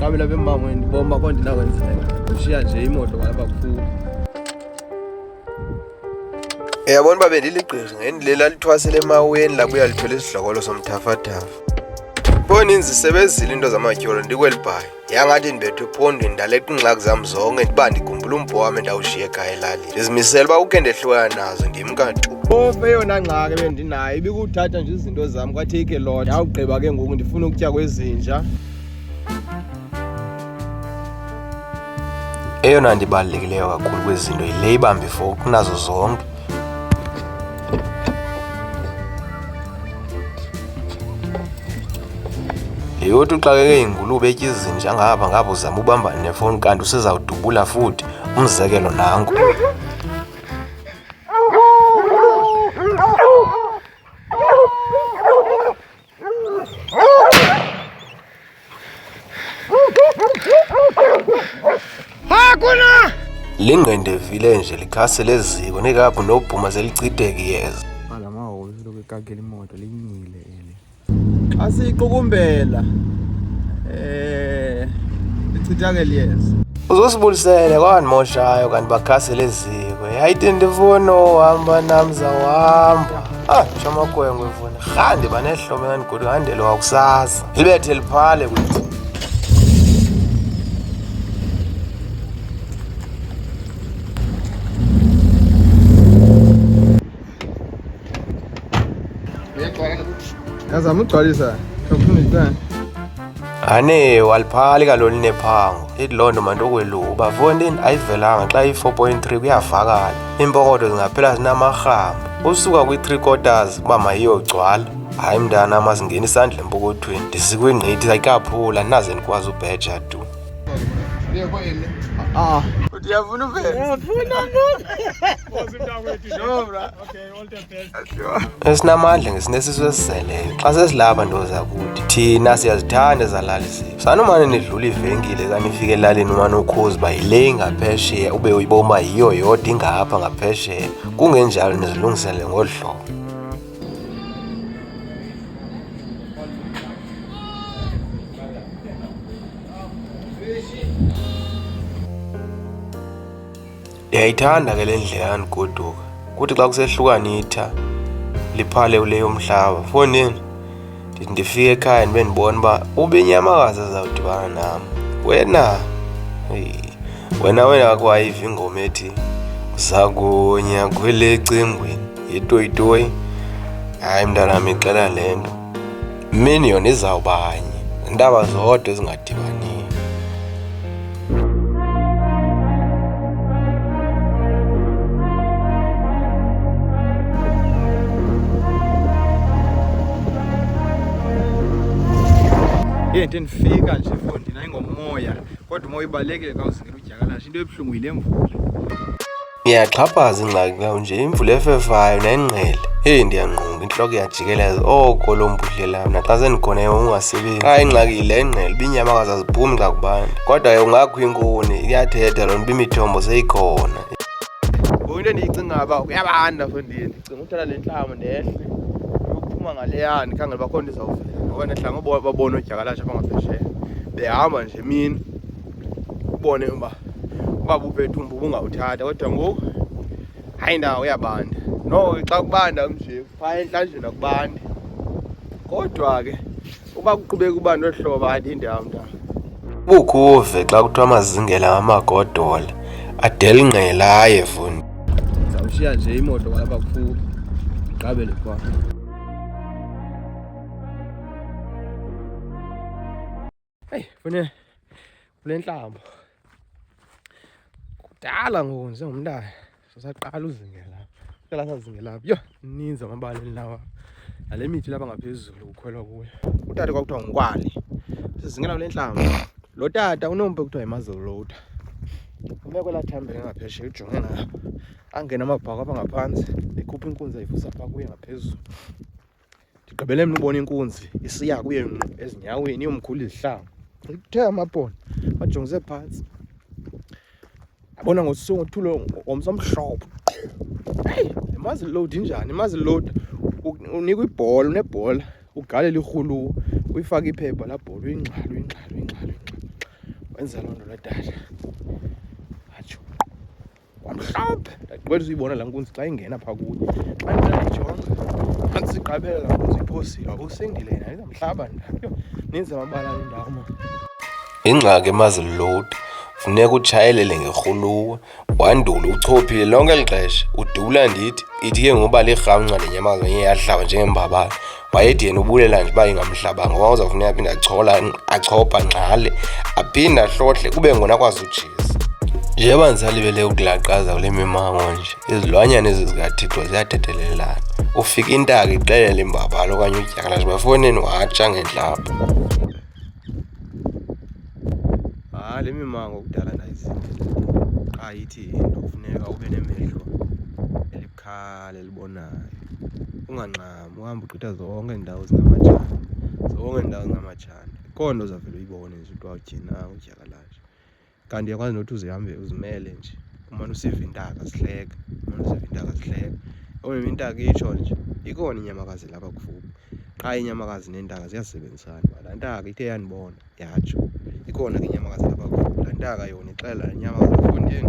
Khendiqabel'Emangweni bomba konke nakwenzeka. Ushiya nje imoto walapha kufuphi. Yabona babe liligqirha ngendlela lithwasele emaweni la kuya lithola isidlokolo somthafathafa. Boninzi sebezile into zamatyholo ndikwelibhayi. Yangathi ndibethwe ephondweni ndaleqa ingxaki zam zonke ndiba ndigumbula umbho wami ndawushiya ekhaya elalini. Ndizimisele uba ukhe ndehlukana nazo ndimkantu. Phofu eyona ngxaki bendinayo ibikuthatha nje izinto zam kwatheke lot. Ndawugqiba ke ngoku ndifuna ukutya kwezinja. Eyona ndibalulekileyo kakhulu kwezinto yile ibambe ifowuni kunazo zonke. Yothi uxakeke ingulube etya izinja ngapha uzama ubamba nefowuni kanti usezawudubula futhi umzekelo nanku. Hakuna! Lingqendevile nje likhasele eziko nekapho nobhuma selichitheke iyeza. Alamahoyi lokhu ekakela imoto linyile ele. Asiqukumbela. Lichithakele iyeza. Uzosibulisele kwanimoshayo kanti bakhasele eziko. Hayithi ndifuna ohamba namza wahamba. Shamakhwengwe mfuna. Khandi banehlome ngandigudu ngandelo wakusasa. Libethe liphale kuthi. Yazama ugcwalisa. Ngifuna Ane waliphali kaloli nephango. Ithi loo nto manto kweluba fondini ayivelanga xa i-4.3 kuyavakala. Iimpokoto zingaphela zinamahamba. Usuka kwi-3/4 uba mayiyogcwala. Hayi mntana masingena isandla empokothweni. Ndisikwingqithi ayikaphula naze ndikwazi ubheja tu. Uyafuna uvela? Uyafuna Esinamandla ngesinesiso esizeleyo. Xa sesilapha nto zakuthi thina siyazithanda ezalali zethu. Sanumane nidlula ivenkile kanifike elalini umane ukhuza uba yile ingaphesheya ube uyiboma yiyo yodwa ingapha ngaphesheya. Kungenjalo nizilungisele ngolu hlobo. Ndiyayithanda ke le ndlela yandigoduka. Kuthi xa kusehlukana itha liphale uleyo mhlaba. Fondini ndithi ndifike ekhaya ndibe ndibona uba ubenyamakazi azawudibana nam. Wena akwayiva ingoma ethi uzakunya kwele cingweni yetoyitoyi. Hayi mntanam ixela le nto. Mini yona izawubanye. Iindaba zodwa ezingadibaniyo. Into ndifika nje fondini ayingomoya kodwa umoya ibalekile xa uzingela udyakalashe into ebuhlungu yile mvula. Iyaxhaphaza ingxaki kawo nje imvula efefayo nengqele. Ndiyanqunga intloko iyajikeleza oko lo mbudle lam naxa sendikhoneyo ungasebenzi. Xa ingxaki yile ngqele ibinyamakazi aziphumi xa kubanda. Kodwa ke ungakho inkuni iyathetha loo nto imithombo seyikhona. Into endiyicinga uba uyabanda fondini. Ndicinga uthatha le ntlama ndehle uyokuphuma ngaleyani khangela uba khona izawuvela. Ngoba nehlanga babona udyakalashe abangaphesheya behamba nje emini ubone uba bubethumba ubungawuthatha kodwa ngoku hayi ndawo uyabanda. Noko xa kubanda nje phaya entlanjeni akubandi kodwa ke uba kuqhubeka ubanda olu hlobo hayi indawo mntana. Bukhuve xa kuthiwa amazingela amagodola adela ingqela aye fundi. Ndizawushiya nje imoto walapha kufuphi ndiqabele kwa. Hey, fune kule nhlamba. Kudala ngoku njengomntana sasaqala uzingela. Kuqala sazingela. Yho, ininzi amabali lawa. Nale mithi lapha ngaphezulu ukhwelwa kuyo. Utata kwakuthiwa ngkwali. Sizingela kule nhlamba. Lo tata unompe kuthiwa yimuzzle loader. Ume kwela thambele ngaphesheya ujonge ngapha. Angena amabhako apha ngaphantsi. Ekhupha inkunzi ayivusa apha kuye ngaphezulu. Ndigqibele mna ubona inkunzi isiya kuye ezinyaweni iyomkhulu izihlanga. Uthe amaphondo bajongise phantsi. Abona ngosongothulo ngomsomhlobo. Hey, imuzzle load injani? Imuzzle load unikwa ibhola, unebhola, ugalela irhulu, uyifaka iphepha la bhola, uyingxala. wenza loo nto ledada atsho kwamhlophe ndagqibela usuyibona laa nkunzi xa ingena phaa kuyo xa ndisayijonga phantsi siqabela laa nkunzi iphosile usindile yena izamhlaba ndayo ninzi amabala endawo ma ingxaki emazilodi funeka utshayelele ngerhuluwa wandule uchophile lonke eli xesha udubula ndithi ithi ke ngoba lirhamnca lenyamazana enye yahlaba njengembabala wayethi yena ubulela nje uba ingamhlabanga ngoba uzawufuneka aphinde achopha ngqale aphinde ahlohle kube ngona kwazi ujisa njengoba ndisalibele ukulaqaza kule mimango nje izilwanyana ezi zikathixo ziyathethelelana ufika intaka ixelele imbabala okanye udyakalashe bafowuneni watsha ngentlapha le mimango kudala ndayizingela xa ithi into kufuneka ube nemehlo elibukhali elibonayo unganqami uhamba ugqitha zonke iindawo zingamatshana ikho nto uzavele uyibone nje uthi wawutyina udyakalashe kanti uyakwazi nothi uzihambe uzimele nje umane usiva intaka zihleka omnye intaka itsho nje ikhona inyamakazi lapha kufuphi xa inyamakazi neentaka ziyasebenzisana laa ntaka ithe yandibona yatsho ikhona ke inyamakazi lapha kufuphi laa ntaka yona ixelela le nyamakazi efondini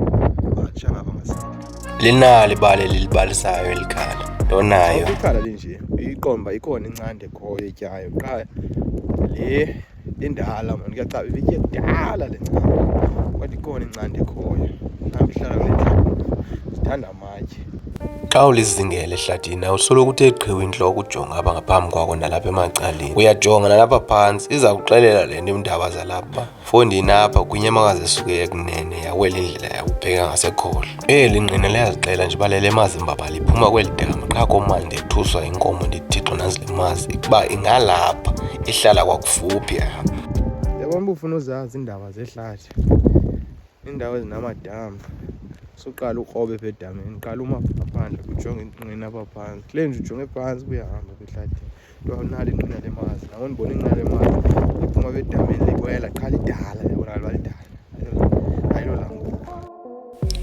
watsha ngapha ngasentla linalo ibali elibalisayo eli khala ntonayo ikhala linje uyiqomba ikhona incanda ekhoyo etyayo qha le indala mani kuyacaba ibitye kudala le ncanda kodwa ikhona incanda ekhoyo mhlawumbi ihlala kule ntlango zithanda amatye xa ulizingele ehlathini awusoloko uthe qhiwu intloko ujonga apha ngaphambi kwakho nalapha emacaleni uyajonga nalapha phantsi iza kuxelela le nto iindaba zalapha uba fondini apha kwinyamakazi esuke ekunene yawela indlela yakubheka ngasekhohlo eli nqina liyazixela nje uba lele mazimbabala iphuma kweli dama qha komali ndethuswa inkomo ndithixo nazile mazi ukuba ingalapha ihlala kwakufuphi apha yabona uba ufuna uzazi iindaba zehlathi iindawo ezinamadama suqala ukrobe apha edameni qala uma ngaphandle ujonge inqina apha phantsi kule nje ujonge phantsi kuyahamba apha ehlathini nto awunalo inqina lemazi nawo ndibona inqina lemazi liphuma apha edameni liwela qha lidala yabona liba lidala ayilo langoku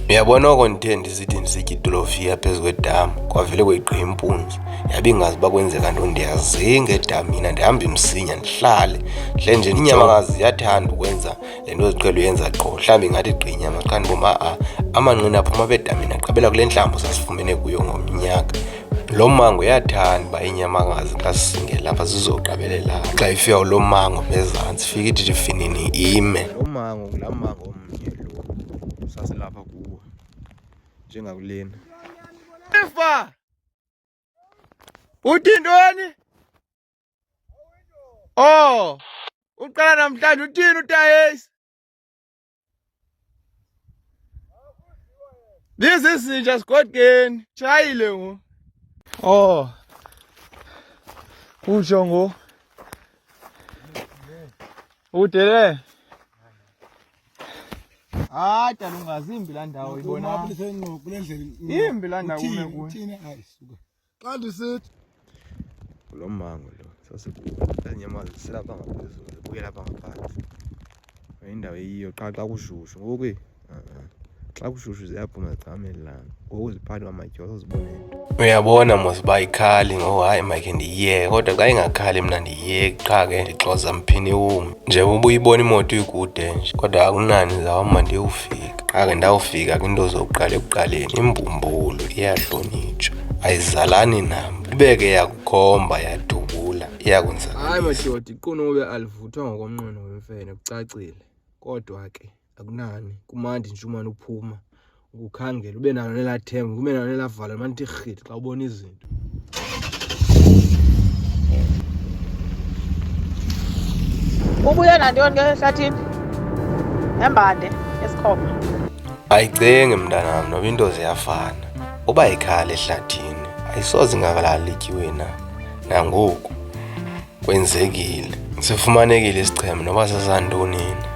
uyabona oko ndithe ndisithi ndisitya idolofiya phezu kwedama kwavele kweyiqha impunzi yabe ingazi uba kwenzeka nto ndiyazinga edamina ndihamba msinya ndihlale hle nje inyamakazi ziyathanda ukwenza le nto ziqhele uyenza qho mhlawumbi ingathi gqi inyama xa ndiboma amanqina aphuma apha edamini aqabela kule ntlambo sasifumene kuyo ngomnyaka lo mango uyathanda uba inyamakazi xa sisingela apha zizoqabelela xa ifika lo mango phezantsi fika ithi finini ime lo mango ngulaa mango omnye lo sasilapha kuwo njengakulena efa uthi ntoni uqala namhlanje uthini utayesi lizizinja sigodkeni tshayile ngo utsho ngo udele dala ungazimbi laa ndawo ibona imbi laa ndawo ume kuyo xa ndisithi kulo mango lo sasikuwo inyamazi ziselapha ngaphezulu zibukela apha ngaphantsi indawo eyiyo qha xa kushushu ngoku xa kushushu ziyaphuma zicamele langa ngoku ziphathi kwamatyholo ziboneni uyabona mos uba ikhali ngoku hayi makhe ndiyiyeke kodwa xa ingakhali mna ndiyiyeke qha ke ndixoza mphini wumi nje uba uyibona imoto ikude nje kodwa akunani ndizawuhamba ndiyowufika qha ke ndawufika kwinto zokuqala ekuqaleni imbumbulu iyahlonitshwa ayizalani nam ibeke yakukhomba yadubula iyakwenzeka hayi madoda iqunube alivuthwa ngokomnqweno wemfene kucacile kodwa ke akunani kumandi nje umane uphuma ukukhangela ube nalo nelaa themba ube nalo nelaa valo mane ithi rhithi xa ubona izinto ubuye nantoni ke ehlathini embande esikhopha ayicenge mntanam noba into ziyafana uba ikhala ehlathini ayisoze ingakalali lityiwe nangoku kwenzekile sifumanekile isicheme noba sesantoni na